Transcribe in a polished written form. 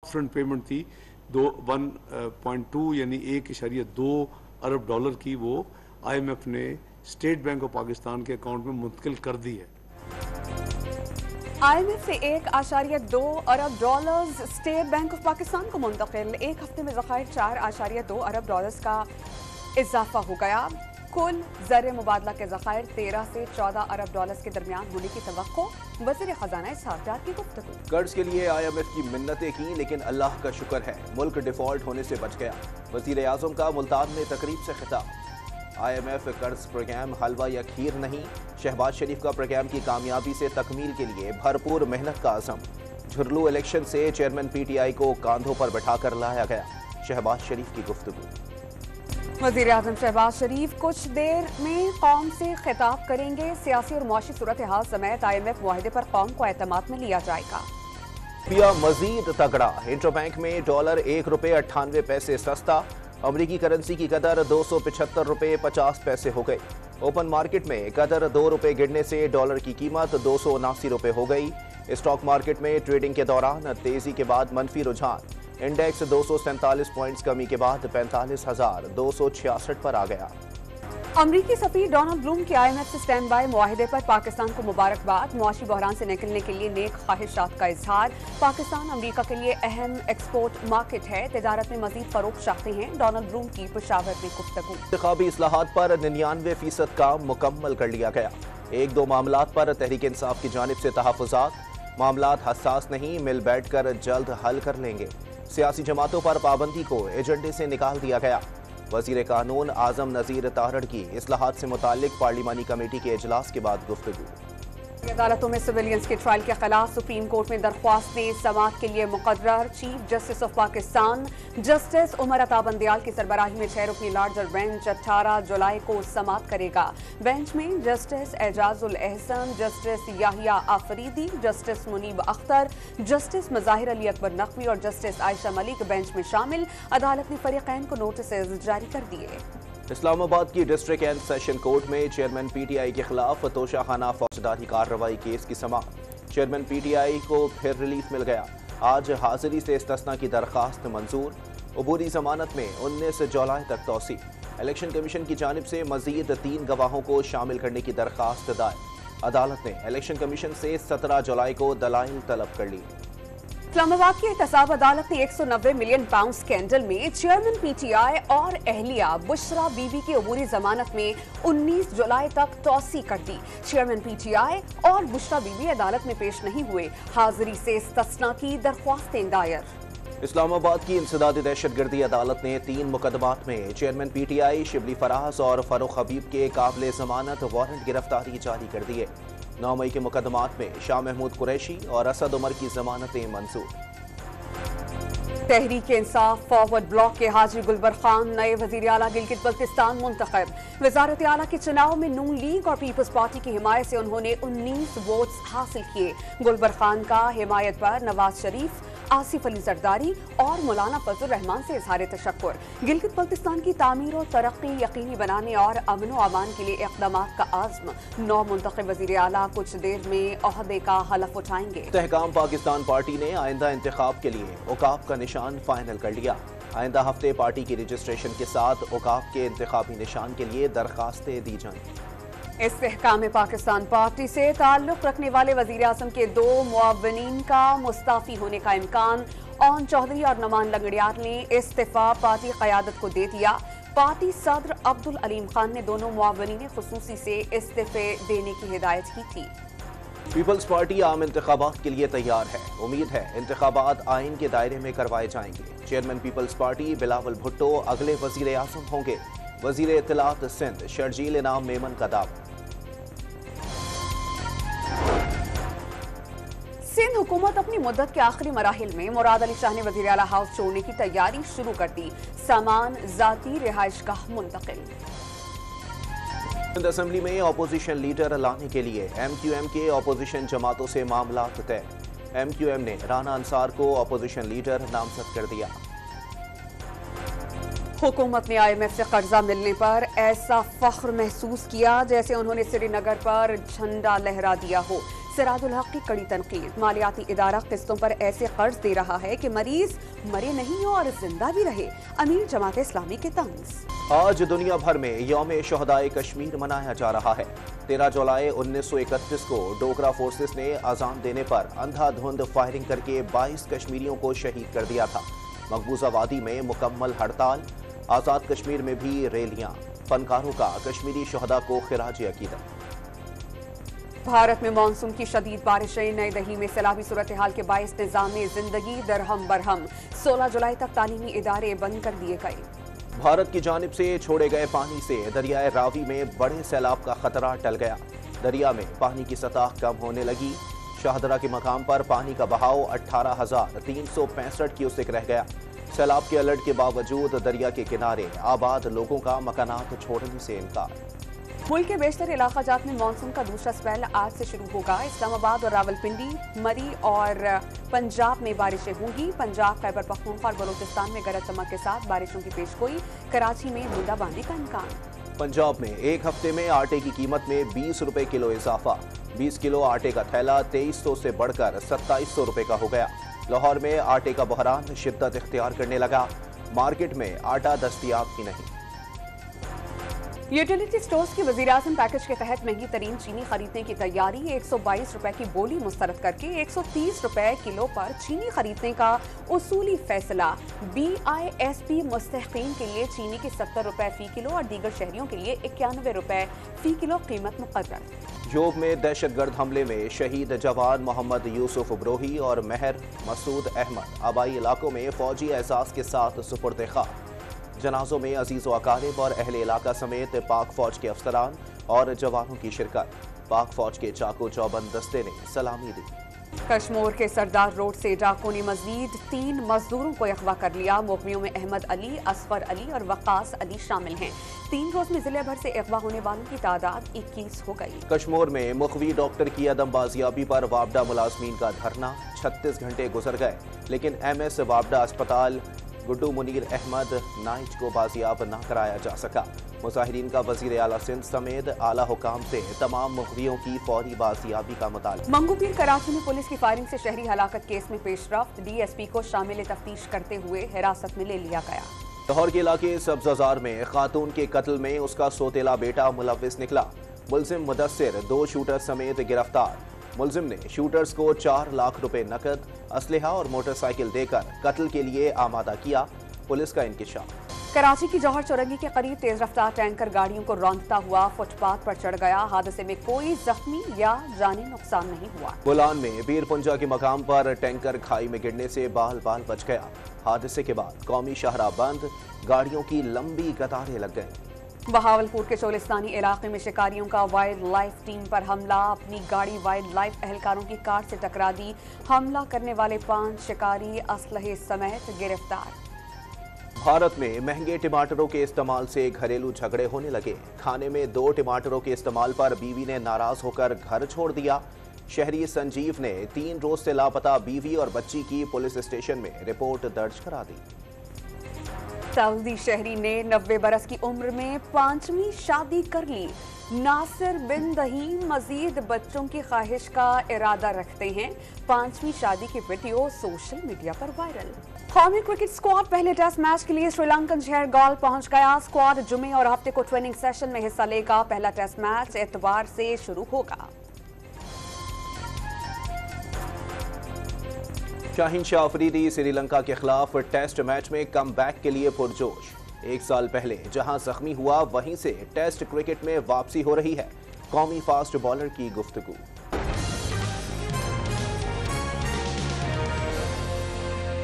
Front payment थी 1.2 यानी 1.2 अरब dollar की, वो IMF ने स्टेट बैंक ऑफ पाकिस्तान के अकाउंट में मुंतकिल कर दी है। IMF से 1.2 अरब dollars state bank of Pakistan को मुंतकिल। एक हफ्ते में ज़खायर 4.2 अरब डॉलर्स का इजाफा हो गया। कुल ज़र मुबादला के ज़खायर 13 से 14 अरब डॉलर्स के दरमियान होने की तवक्को। वज़ीर ख़ज़ाना इसहाक़ डार की गुफ्तगू। कर्ज के लिए IMF की मिन्नतें की, लेकिन अल्लाह का शुक्र है मुल्क डिफॉल्ट होने से बच गया। वज़ीर आज़म का मुल्तान में तकरीब से खिताब। IMF कर्ज प्रोग्राम हलवा या खीर नहीं, शहबाज शरीफ का प्रोग्राम की कामयाबी से तकमील के लिए भरपूर मेहनत का आज़म। झुरलू इलेक्शन से चेयरमैन PTI को कांधों पर बैठा कर लाया गया। शहबाज शरीफ की गुफ्तगू। वज़ीर आज़म शहबाज शरीफ कुछ देर में कौम से खिताब करेंगे। सियासी और मुआशी सूरत हाल समेत IMF मुआहदे पर कौम को एतमाद में लिया जाएगा। रुपया मजीद तगड़ा, इंटरबैंक में डॉलर $1.98 सस्ता। अमरीकी करेंसी की कदर $275.50 हो गई। ओपन मार्केट में कदर ₹2 गिरने से डॉलर की कीमत ₹279 हो गई। स्टॉक मार्केट में ट्रेडिंग के दौरान तेजी के बाद मनफी रुझान। इंडेक्स 247 पॉइंट्स कमी के बाद 45,266 पर आ गया। अमरीकी सफीर डोनाल्ड ब्लूम की IMF से स्टैंड बाय मुआहदे पर पाकिस्तान को मुबारकबाद। मुआशी बहरान से निकलने के लिए नेक ख्वाहिशात का इजहार। पाकिस्तान अमरीका के लिए अहम एक्सपोर्ट मार्केट है, तिजारत में मजीद फरोग चाहते हैं। डोनाल्ड ब्लूम की पेशावर में गुफ्तगू। इंतखाबी इस्लाहात पर 99% काम मुकम्मल कर लिया गया। 1-2 मामलात पर तहरीक इंसाफ की जानिब से तहफ़्फ़ुज़ात। मामलात हसास नहीं, मिल बैठ कर जल्द हल कर लेंगे। सियासी जमातों पर पाबंदी को एजेंडे से निकाल दिया गया। वज़ीर कानून आज़म नज़ीर तारड़ की इस्लाहात से मुताल्लिक पार्लिमानी कमेटी के इजलास के बाद गुफ्तगू। अदालतों में सिविलियंस के ट्रायल के खिलाफ सुप्रीम कोर्ट में दरख्वास्तें समाअत के लिए मुकर्रर। Chief justice of Pakistan justice Umar Ata Bandial की सरबराही में 6 रुकनी लार्जर बेंच 18 जुलाई को समाअत करेगा। बेंच में justice Ijazul Ahsan, justice Yahya Afridi, justice Muneeb Akhtar, justice Mazahar Ali Akbar Naqvi और जस्टिस आयशा मलिक बेंच में शामिल। अदालत ने फरीकैन को नोटिस जारी कर दिए। इस्लामाबाद की डिस्ट्रिक्ट एंड सेशन कोर्ट में चेयरमैन PTI के खिलाफ तोशाखाना फौजदारी कार्रवाई केस की समाअत। चेयरमैन PTI को फिर रिलीफ मिल गया। आज हाजिरी से इस्तिस्ना की दरखास्त मंजूर। अबूरी जमानत में 19 जुलाई तक तौसी। इलेक्शन कमीशन की जानिब से मजीद 3 गवाहों को शामिल करने की दरखास्त दायर। अदालत ने इलेक्शन कमीशन से 17 जुलाई को दलाइल तलब कर ली। इस्लामाबाद की एहतसाब अदालत ने 190 मिलियन पाउंड स्कैंडल में चेयरमैन PTI और अहलिया बुशरा बीबी की अबूरी जमानत में 19 जुलाई तक तौसी कर दी। चेयरमैन PTI और बुशरा बीबी अदालत में पेश नहीं हुए। हाजिरी से इस्तिस्ना की दरख्वास्तें दायर। इस्लामाबाद की इंसदादी दहशतगर्दी अदालत ने 3 मुकदमात में चेयरमैन PTI शिबली फराज और फारूक हबीब के काबिल जमानत वारंट गिरफ्तारी जारी कर दिए। 9 मई के मुकदमात में शाह महमूद कुरैशी और असद उमर की जमानतें मंजूर। तहरीक इंसाफ फॉरवर्ड ब्लॉक के हाजी गुलबर खान नए वजीर आला गिलगित बल्तिस्तान मुंतखब। वजारत आला के चुनाव में नून लीग और पीपल्स पार्टी की हिमायत से उन्होंने 19 वोट्स हासिल किए। गुलबर खान का हिमायत पर नवाज शरीफ, आसिफ अली जरदारी और मौलाना फजल रहमान से इजहार तशक्कुर। गिलगित बल्तिस्तान की तामीर और तरक्की यकीनी बनाने और अमन व अमान के लिए इक़दामात का आज़्म। 9 मुंतखब वज़ीर आला कुछ देर में ओहदे का हलफ उठाएंगे। तहकाम पाकिस्तान पार्टी ने आइंदा इंतखाब के लिए औकाफ का निशान फाइनल कर लिया। आइंदा हफ्ते पार्टी की रजिस्ट्रेशन के साथ औकाफ के इंतखाबी निशान के लिए दरखास्तें दी जाएंगी। इस्तेहकाम पाकिस्तान पार्टी से ताल्लुक रखने वाले वजीर आज़म के 2 मुआवनीन का मुस्ताफी होने का इम्कान। ओन चौधरी और नमान लंगड़ियार ने इस्तीफा पार्टी क़यादत को दे दिया। पार्टी सदर अब्दुल अलीम खान ने दोनों मुआवनीन खुसूसी से इस्तीफे देने की हिदायत की थी। पीपल्स पार्टी आम इंतखाबात के लिए तैयार है। उम्मीद है इंतखाबात आइन के दायरे में करवाए जाएंगे। Chairman Peoples Party Bilawal Bhutto अगले वजीर आज़म होंगे। वजीर इत्तलात सिंध शर्जील इनाम मेमन का दावा। सिंध हुकूमत अपनी मुद्दत के आखिरी मराहिल में मुराद अली शाह ने वज़ीर आला हाउस छोड़ने की तैयारी शुरू कर दी। सामान जाती रिहाइश गाह मुंतकिल। सिंध असेंबली में अपोजिशन लीडर लाने के लिए MQM के अपोजिशन जमातों से मामला तय। MQM ने राना अंसार को अपोजिशन लीडर नामजद कर दिया। हुकूमत ने IMF से कर्जा मिलने पर ऐसा फख्र महसूस किया जैसे उन्होंने श्रीनगर पर झंडा लहरा दिया हो। सिराजुल हक की कड़ी तनकीद। मालियाती इदारा किस्तों पर ऐसे कर्ज दे रहा है कि मरीज मरे नहीं और जिंदा भी रहे। अमीर जमात इस्लामी के तंज। आज दुनिया भर में यौम शहदाए कश्मीर मनाया जा रहा है। 13 जुलाई 1931 को डोगरा फोर्सेस ने अजान देने पर अंधाधुंध फायरिंग करके 22 कश्मीरियों को शहीद कर दिया था। मकबूजा वादी में मुकम्मल हड़ताल, आज़ाद कश्मीर में भी रैलियां, फनकारों का कश्मीरी शहदा को खिराज अकीदत। भारत में मानसून की शदीद बारिशें, नई दिल्ली में सैलाबी सूरत हाल के बाइस निज़ाम जिंदगी दरहम बरहम। 16 जुलाई तक तालीमी इदारे बंद कर दिए गए। भारत की जानिब से छोड़े गए पानी से दरियाए रावी में बड़े सैलाब का खतरा टल गया। दरिया में पानी की सतह कम होने लगी। शाहदरा के मकाम पर पानी का बहाव 18,365 क्यूसेक रह गया। सैलाब के अलर्ट के बावजूद दरिया के किनारे आबाद लोगों का मकानात छोड़ने से इनकार। मुल्क के बेशतर इलाका जात में मानसून का दूसरा स्पेल आज से शुरू होगा। इस्लामाबाद और रावलपिंडी, मरी और पंजाब में बारिशें होंगी। पंजाब, खैबर पख्तूनख्वा और बलूचिस्तान में गरज चमक के साथ बारिशों की पेशगोई। कराची में बूंदाबांदी का इम्कान। पंजाब में एक हफ्ते में आटे की कीमत में 20 रुपए किलो इजाफा। 20 किलो आटे का थैला 2300 से बढ़कर 2700 रुपए का हो गया। लाहौर में आटे का बहरान शिद्दत इख्तियार करने लगा। मार्केट में आटा दस्तयाब ही नहीं। यूटिलिटी स्टोर्स की वज़ीर-ए-आज़म पैकेज के तहत महंगी तरीन चीनी खरीदने की तैयारी। 122 रुपए की बोली मुस्तरद करके 130 रुपए किलो पर चीनी खरीदने का उसूली फैसला। BISP मुस्तहिकीन के लिए चीनी की 70 रुपए फी किलो और दीगर शहरियों के लिए 91 रुपए फी किलो कीमत मुकर्रर। जोब में दहशतगर्द हमले में शहीद जवान मोहम्मद यूसुफ ब्रोही और महर मसूद अहमद आबाई इलाकों में फौजी एहसास के साथ सुपुर्द खाक। जनाजों में अजीज व अकारिब और अहले इलाका समेत पाक फौज के अफसरान और जवानों की शिरकत। पाक फौज के चाको चौबंद दस्ते ने सलामी दी। कश्मीर के सरदार रोड से डाकुओं ने मजीद 3 मजदूरों को अगवा कर लिया। मुगवियों में अहमद अली, असफर अली और वकास अली शामिल हैं। 3 रोज में जिले भर से अगवा होने वालों की तादाद 21 हो गई। कश्मीर में मुखवी डॉक्टर की अदम बाजियाबी पर वापडा मुलाजमीन का धरना। 36 घंटे गुजर गए लेकिन MS वापडा अस्पताल गुड्डू मुनीर अहमद नाइच को बाजियाब न कराया जा सका। मुजाहिरीन का वजीर आला सिंध समेत आला हुकाम से तमाम मुखबियों की फौरी बाजियाबी का मुतालबा। मंगूपीर कराची में पुलिस की फायरिंग से शहरी हलाकत केस में पेशरफ्त। DSP को शामिल तफ्तीश करते हुए हिरासत में ले लिया गया। लाहौर के इलाके सब्ज़ाजार में खातून के कत्ल में उसका सोतेला बेटा मुलव्विस निकला। मुलजिम मुदस्सिर 2 शूटर समेत गिरफ्तार। मुलजिम ने शूटर्स को 4 लाख रुपए नकद, असलहा और मोटरसाइकिल देकर कत्ल के लिए आमादा किया। पुलिस का इंकिशाफ। कराची की जौहर चौरंगी के करीब तेज रफ्तार टैंकर गाड़ियों को रौंदता हुआ फुटपाथ पर चढ़ गया। हादसे में कोई जख्मी या जानी नुकसान नहीं हुआ। बोलान में बीरपुंजा के मकाम पर टैंकर खाई में गिरने से बाल बाल बच गया। हादसे के बाद कौमी शाहराह बंद, गाड़ियों की लंबी कतारें लग गईं। बहावलपुर के चोलिस्तानी इलाके में शिकारियों का वाइल्ड लाइफ टीम पर हमला। अपनी गाड़ी वाइल्ड लाइफ एहलकारों की कार से टकरा दी। हमला करने वाले 5 शिकारी असलहे समेत गिरफ्तार। भारत में महंगे टमाटरों के इस्तेमाल से घरेलू झगड़े होने लगे। खाने में 2 टमाटरों के इस्तेमाल पर बीवी ने नाराज होकर घर छोड़ दिया। शहरी संजीव ने 3 रोज से लापता बीवी और बच्ची की पुलिस स्टेशन में रिपोर्ट दर्ज करा दी। सऊदी शहरी ने 90 बरस की उम्र में 5वीं शादी कर ली। नासिर बिन दहीम मजीद बच्चों की ख्वाहिश का इरादा रखते हैं। 5वीं शादी की वीडियो सोशल मीडिया पर वायरल। कौमी क्रिकेट स्क्वाड पहले टेस्ट मैच के लिए श्रीलंकन शहर गाल पहुंच गया। स्क्वाड जुमे और हफ्ते को ट्रेनिंग सेशन में हिस्सा लेगा। पहला टेस्ट मैच इतवार से शुरू होगा। शाहीन शाह अफरीदी श्रीलंका के खिलाफ टेस्ट मैच में कम बैक के लिए पुरजोश। 1 साल पहले जहां जख्मी हुआ वहीं से टेस्ट क्रिकेट में वापसी हो रही है। कौमी फास्ट बॉलर की गुफ्तगू।